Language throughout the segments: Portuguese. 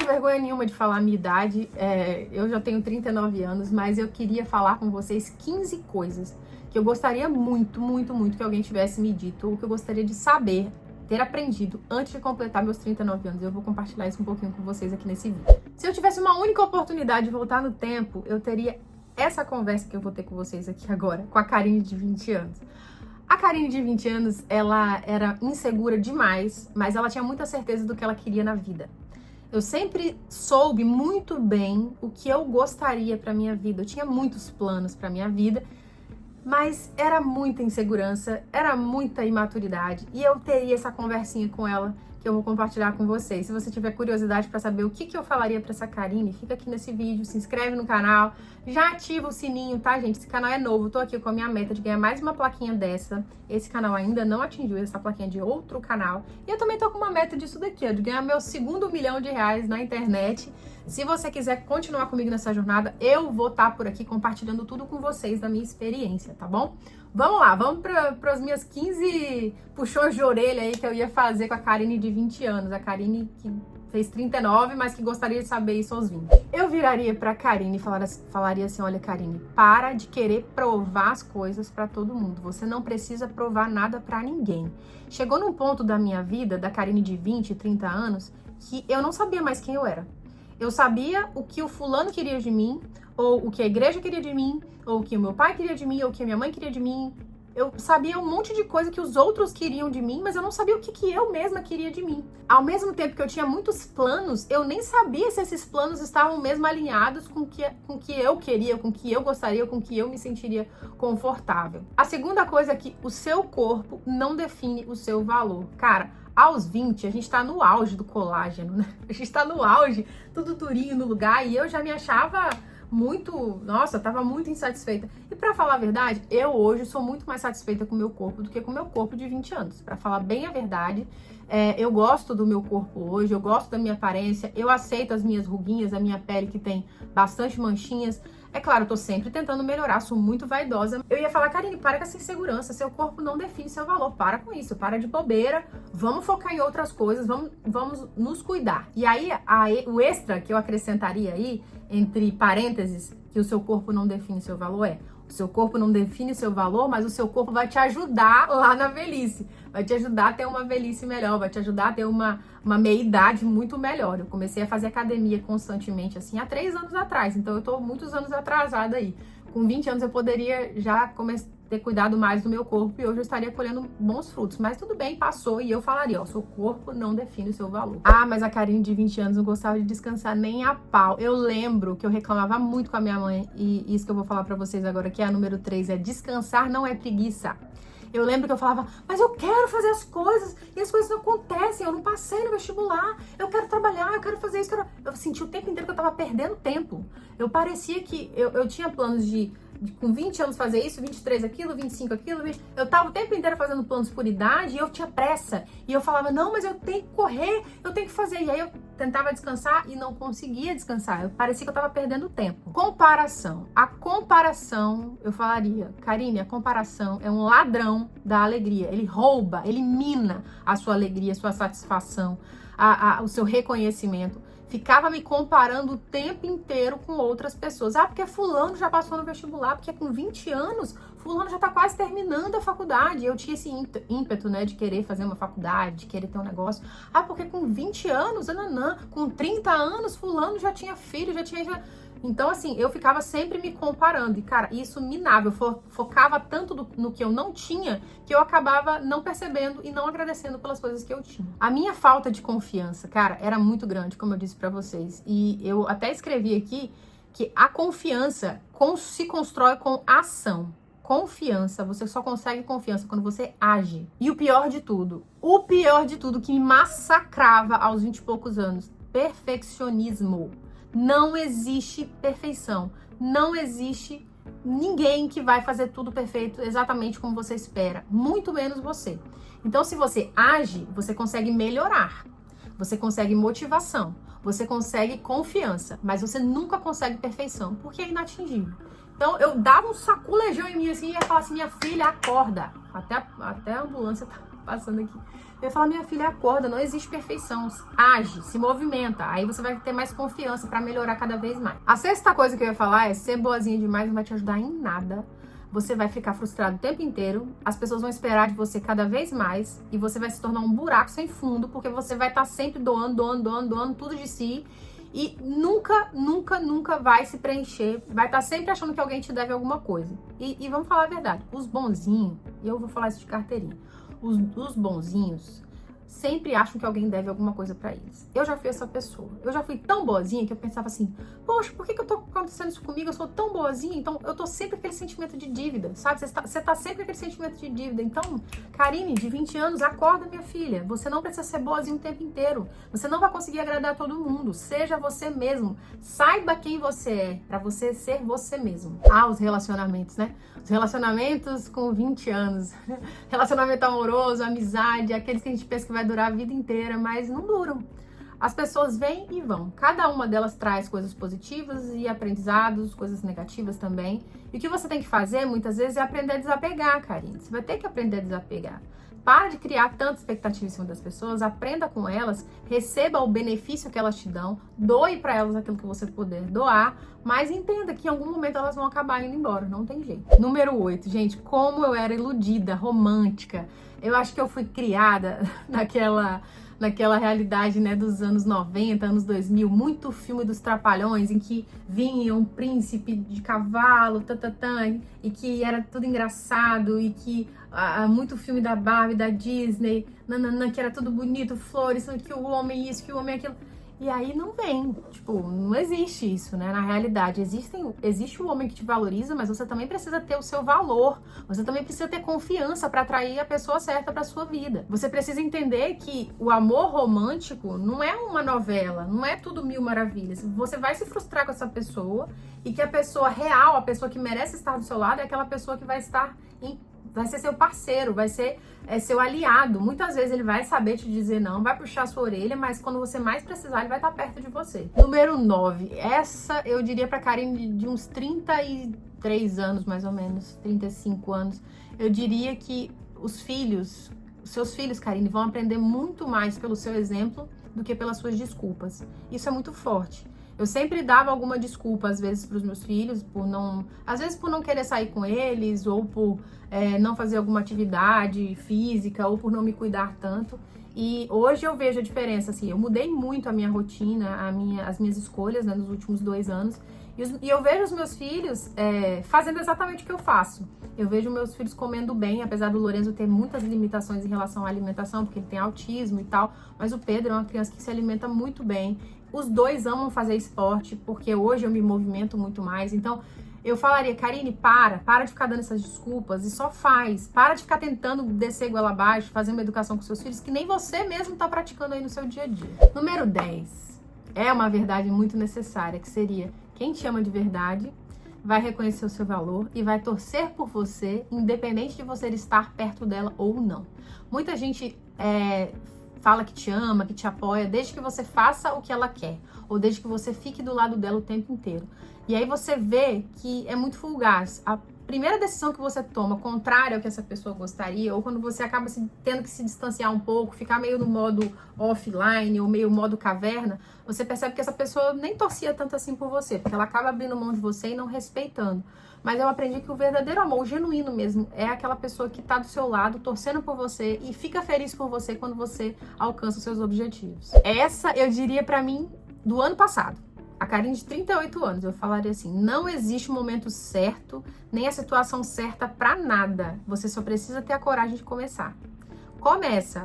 tenho vergonha nenhuma de falar a minha idade, eu já tenho 39 anos, mas eu queria falar com vocês 15 coisas que eu gostaria muito, muito, muito que alguém tivesse me dito, ou que eu gostaria de saber, ter aprendido antes de completar meus 39 anos. Eu vou compartilhar isso um pouquinho com vocês aqui nesse vídeo. Se eu tivesse uma única oportunidade de voltar no tempo, eu teria essa conversa que eu vou ter com vocês aqui agora, com a Karine de 20 anos. A Karine de 20 anos, ela era insegura demais, mas ela tinha muita certeza do que ela queria na vida. Eu sempre soube muito bem o que eu gostaria para minha vida. Eu tinha muitos planos para minha vida, mas era muita insegurança, era muita imaturidade. E eu teria essa conversinha com ela que eu vou compartilhar com vocês. Se você tiver curiosidade para saber o que eu falaria para essa Karine, fica aqui nesse vídeo, se inscreve no canal, já ativa o sininho, tá, gente? Esse canal é novo, tô aqui com a minha meta de ganhar mais uma plaquinha dessa. Esse canal ainda não atingiu essa plaquinha de outro canal. E eu também tô com uma meta disso daqui, ó, de ganhar meu segundo R$ 1 milhão na internet. Se você quiser continuar comigo nessa jornada, eu vou estar por aqui compartilhando tudo com vocês da minha experiência, tá bom? Vamos lá, vamos para as minhas 15 puxões de orelha aí que eu ia fazer com a Karine de 20 anos. A Karine que fez 39, mas que gostaria de saber isso aos 20. Eu viraria pra Karine e falaria assim, olha, Karine, para de querer provar as coisas pra todo mundo. Você não precisa provar nada pra ninguém. Chegou num ponto da minha vida, da Karine de 20, 30 anos, que eu não sabia mais quem eu era. Eu sabia o que o fulano queria de mim, ou o que a igreja queria de mim, ou o que o meu pai queria de mim, ou o que a minha mãe queria de mim. Eu sabia um monte de coisa que os outros queriam de mim, mas eu não sabia o que eu mesma queria de mim. Ao mesmo tempo que eu tinha muitos planos, eu nem sabia se esses planos estavam mesmo alinhados com o que eu queria, com o que eu gostaria, com o que eu me sentiria confortável. A segunda coisa é que o seu corpo não define o seu valor. Cara, aos 20, a gente tá no auge do colágeno, né? A gente tá no auge, tudo durinho no lugar, e eu já me achava tava muito insatisfeita. E pra falar a verdade, eu hoje sou muito mais satisfeita com o meu corpo do que com o meu corpo de 20 anos. Pra falar bem a verdade, eu gosto do meu corpo hoje, eu gosto da minha aparência, eu aceito as minhas ruguinhas, a minha pele que tem bastante manchinhas. É claro, eu tô sempre tentando melhorar, sou muito vaidosa. Eu ia falar, Karine, para com essa insegurança, seu corpo não define seu valor, para com isso, para de bobeira, vamos focar em outras coisas, vamos nos cuidar. E aí, o extra que eu acrescentaria aí, entre parênteses, que o seu corpo não define seu valor o seu corpo não define o seu valor, mas o seu corpo vai te ajudar lá na velhice. Vai te ajudar a ter uma velhice melhor, vai te ajudar a ter uma meia-idade muito melhor. Eu comecei a fazer academia constantemente, assim, há 3 anos atrás. Então, eu tô muitos anos atrasada aí. Com 20 anos, eu poderia já ter cuidado mais do meu corpo e hoje eu estaria colhendo bons frutos. Mas tudo bem, passou e eu falaria, ó, seu corpo não define o seu valor. Ah, mas a Karine de 20 anos não gostava de descansar nem a pau. Eu lembro que eu reclamava muito com a minha mãe e isso que eu vou falar pra vocês agora, que é a número 3, é descansar não é preguiça. Eu lembro que eu falava, mas eu quero fazer as coisas e as coisas não acontecem, eu não passei no vestibular, eu quero trabalhar, eu quero fazer isso. Eu senti o tempo inteiro que eu tava perdendo tempo. Eu parecia que eu tinha planos de com 20 anos fazer isso, 23 aquilo, 25 aquilo. Eu tava o tempo inteiro fazendo planos por idade e eu tinha pressa. E eu falava, não, mas eu tenho que correr, eu tenho que fazer. E aí eu tentava descansar e não conseguia descansar. Parecia que eu tava perdendo tempo. Comparação. A comparação, eu falaria, Karine, a comparação é um ladrão da alegria. Ele rouba, ele mina a sua alegria, a sua satisfação, o seu reconhecimento. Ficava me comparando o tempo inteiro com outras pessoas. Ah, porque fulano já passou no vestibular, porque com 20 anos, fulano já tá quase terminando a faculdade. Eu tinha esse ímpeto, né, de querer fazer uma faculdade, de querer ter um negócio. Ah, porque com 20 anos, com 30 anos, fulano já tinha filho, já tinha... Então, assim, eu ficava sempre me comparando. E, cara, isso minava. Eu focava tanto no que eu não tinha, que eu acabava não percebendo e não agradecendo pelas coisas que eu tinha. A minha falta de confiança, cara, era muito grande, como eu disse pra vocês. E eu até escrevi aqui que a confiança se constrói com ação. Confiança, você só consegue confiança quando você age. E o pior de tudo que me massacrava aos 20 e poucos anos, perfeccionismo. Não existe perfeição. Não existe ninguém que vai fazer tudo perfeito exatamente como você espera. Muito menos você. Então, se você age, você consegue melhorar. Você consegue motivação. Você consegue confiança. Mas você nunca consegue perfeição, porque é inatingível. Então, eu dava um saculejão em mim assim e ia falar assim, minha filha, acorda. Até a ambulância passando aqui. Eu ia falar, minha filha, acorda, não existe perfeição. Age, se movimenta. Aí você vai ter mais confiança pra melhorar cada vez mais. A sexta coisa que eu ia falar é ser boazinha demais não vai te ajudar em nada. Você vai ficar frustrado o tempo inteiro, as pessoas vão esperar de você cada vez mais e você vai se tornar um buraco sem fundo, porque você vai estar sempre doando tudo de si e nunca vai se preencher, vai estar sempre achando que alguém te deve alguma coisa. E vamos falar a verdade, os bonzinhos, e eu vou falar isso de carteirinha, os bonzinhos sempre acham que alguém deve alguma coisa pra eles. Eu já fui essa pessoa. Eu já fui tão boazinha que eu pensava assim, poxa, por que eu tô acontecendo isso comigo? Eu sou tão boazinha, então eu tô sempre com aquele sentimento de dívida, sabe? Você tá sempre com aquele sentimento de dívida. Então, Karine, de 20 anos, acorda, minha filha. Você não precisa ser boazinha o tempo inteiro. Você não vai conseguir agradar todo mundo. Seja você mesmo. Saiba quem você é, pra você ser você mesmo. Ah, os relacionamentos, né? Os relacionamentos com 20 anos. Relacionamento amoroso, amizade, aqueles que a gente pensa que vai durar a vida inteira, mas não duram. As pessoas vêm e vão. Cada uma delas traz coisas positivas e aprendizados, coisas negativas também. E o que você tem que fazer, muitas vezes, é aprender a desapegar, Karine. Você vai ter que aprender a desapegar. Para de criar tanta expectativa em cima das pessoas, aprenda com elas, receba o benefício que elas te dão, doe para elas aquilo que você puder doar, mas entenda que em algum momento elas vão acabar indo embora, não tem jeito. Número 8, gente, como eu era iludida, romântica. Eu acho que eu fui criada naquela realidade, né, dos anos 90, anos 2000, muito filme dos Trapalhões, em que vinha um príncipe de cavalo, e que era tudo engraçado, e que muito filme da Barbie, da Disney, que era tudo bonito, flores, que o homem isso, que o homem aquilo. E aí não vem, tipo, não existe isso, né? Na realidade, existe o homem que te valoriza, mas você também precisa ter o seu valor. Você também precisa ter confiança para atrair a pessoa certa para sua vida. Você precisa entender que o amor romântico não é uma novela, não é tudo mil maravilhas. Você vai se frustrar com essa pessoa e que a pessoa real, a pessoa que merece estar do seu lado é aquela pessoa que vai ser seu parceiro, vai ser seu aliado. Muitas vezes ele vai saber te dizer não, vai puxar sua orelha, mas quando você mais precisar, ele vai estar perto de você. Número 9. Essa eu diria pra Karine de uns 33 anos, mais ou menos, 35 anos. Eu diria que os seus filhos, Karine, vão aprender muito mais pelo seu exemplo do que pelas suas desculpas. Isso é muito forte. Eu sempre dava alguma desculpa, às vezes, para os meus filhos, às vezes por não querer sair com eles, ou por não fazer alguma atividade física, ou por não me cuidar tanto. E hoje eu vejo a diferença, assim, eu mudei muito a minha rotina, as minhas escolhas, né, nos últimos 2 anos. E eu vejo os meus filhos fazendo exatamente o que eu faço. Eu vejo meus filhos comendo bem, apesar do Lorenzo ter muitas limitações em relação à alimentação, porque ele tem autismo e tal. Mas o Pedro é uma criança que se alimenta muito bem. Os dois amam fazer esporte, porque hoje eu me movimento muito mais. Então, eu falaria, Karine, para de ficar dando essas desculpas e só faz. Para de ficar tentando descer goela abaixo, fazer uma educação com seus filhos, que nem você mesmo está praticando aí no seu dia a dia. Número 10. É uma verdade muito necessária, que seria, quem te ama de verdade vai reconhecer o seu valor e vai torcer por você, independente de você estar perto dela ou não. Muita gente fala que te ama, que te apoia, desde que você faça o que ela quer, ou desde que você fique do lado dela o tempo inteiro. E aí você vê que é muito fugaz. A primeira decisão que você toma, contrária ao que essa pessoa gostaria, ou quando você acaba tendo que se distanciar um pouco, ficar meio no modo offline, ou meio modo caverna, você percebe que essa pessoa nem torcia tanto assim por você, porque ela acaba abrindo mão de você e não respeitando. Mas eu aprendi que o verdadeiro amor, o genuíno mesmo, é aquela pessoa que tá do seu lado, torcendo por você e fica feliz por você quando você alcança os seus objetivos. Essa, eu diria pra mim, do ano passado. A Karine de 38 anos, eu falaria assim, não existe o momento certo, nem a situação certa pra nada. Você só precisa ter a coragem de começar.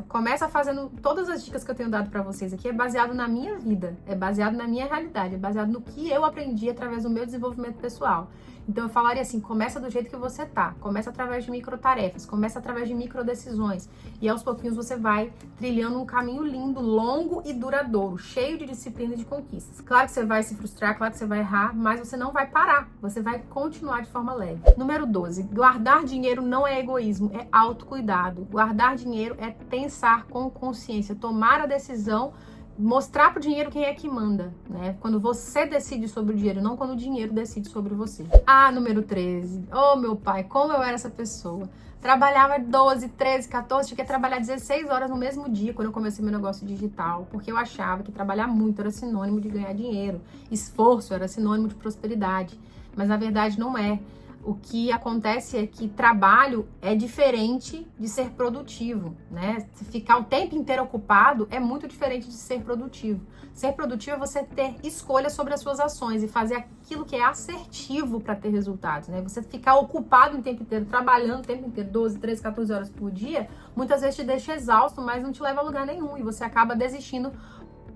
Começa fazendo todas as dicas que eu tenho dado pra vocês aqui, é baseado na minha vida, é baseado na minha realidade, é baseado no que eu aprendi através do meu desenvolvimento pessoal. Então eu falaria assim, começa do jeito que você tá, começa através de microtarefas, começa através de microdecisões e aos pouquinhos você vai trilhando um caminho lindo, longo e duradouro, cheio de disciplina e de conquistas. Claro que você vai se frustrar, claro que você vai errar, mas você não vai parar, você vai continuar de forma leve. Número 12, guardar dinheiro não é egoísmo, é autocuidado. Guardar dinheiro é pensar com consciência, tomar a decisão mostrar pro dinheiro quem é que manda, né? Quando você decide sobre o dinheiro, não quando o dinheiro decide sobre você. Número 13. Oh, meu pai, como eu era essa pessoa. Trabalhava 12, 13, 14, tinha que trabalhar 16 horas no mesmo dia quando eu comecei meu negócio digital, porque eu achava que trabalhar muito era sinônimo de ganhar dinheiro, esforço era sinônimo de prosperidade, mas na verdade não é. O que acontece é que trabalho é diferente de ser produtivo, né? Se ficar o tempo inteiro ocupado é muito diferente de ser produtivo. Ser produtivo é você ter escolha sobre as suas ações e fazer aquilo que é assertivo para ter resultados, né? Você ficar ocupado o tempo inteiro, trabalhando o tempo inteiro, 12, 13, 14 horas por dia, muitas vezes te deixa exausto, mas não te leva a lugar nenhum e você acaba desistindo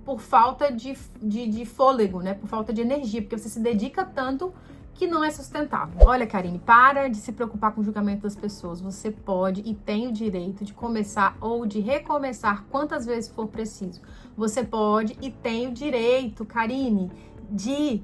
por falta de fôlego, né? Por falta de energia, porque você se dedica tanto que não é sustentável. Olha, Karine, para de se preocupar com o julgamento das pessoas. Você pode e tem o direito de começar ou de recomeçar quantas vezes for preciso. Você pode e tem o direito, Karine, de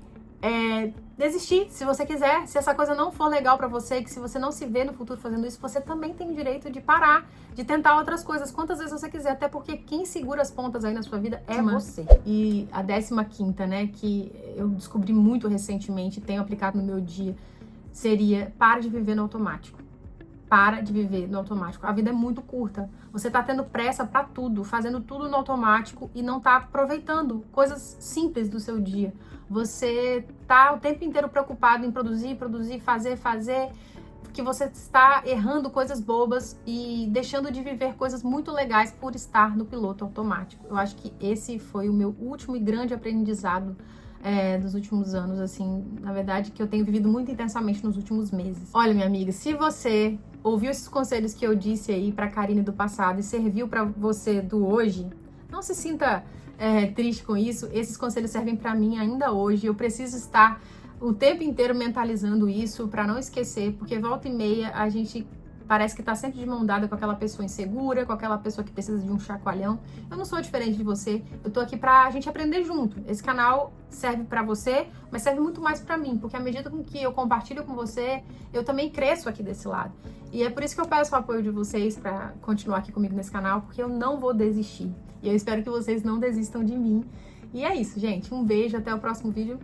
desistir, se você quiser. Se essa coisa não for legal pra você, que se você não se vê no futuro fazendo isso, você também tem o direito de parar, de tentar outras coisas, quantas vezes você quiser, até porque quem segura as pontas aí na sua vida é você. E a 15ª, né, que eu descobri muito recentemente, tenho aplicado no meu dia, seria: para de viver no automático. Para de viver no automático. A vida é muito curta. Você tá tendo pressa pra tudo, fazendo tudo no automático e não tá aproveitando coisas simples do seu dia. Você tá o tempo inteiro preocupado em produzir, fazer, que você está errando coisas bobas e deixando de viver coisas muito legais por estar no piloto automático. Eu acho que esse foi o meu último e grande aprendizado dos últimos anos, assim, na verdade, que eu tenho vivido muito intensamente nos últimos meses. Olha, minha amiga, se você ouviu esses conselhos que eu disse aí pra Karine do passado e serviu pra você do hoje, não se sinta triste com isso. Esses conselhos servem pra mim ainda hoje. Eu preciso estar o tempo inteiro mentalizando isso pra não esquecer, porque volta e meia a gente parece que tá sempre de mão dada com aquela pessoa insegura, com aquela pessoa que precisa de um chacoalhão. Eu não sou diferente de você, eu tô aqui pra gente aprender junto. Esse canal serve pra você, mas serve muito mais pra mim, porque à medida com que eu compartilho com você, eu também cresço aqui desse lado. E é por isso que eu peço o apoio de vocês pra continuar aqui comigo nesse canal, porque eu não vou desistir. E eu espero que vocês não desistam de mim. E é isso, gente. Um beijo, até o próximo vídeo.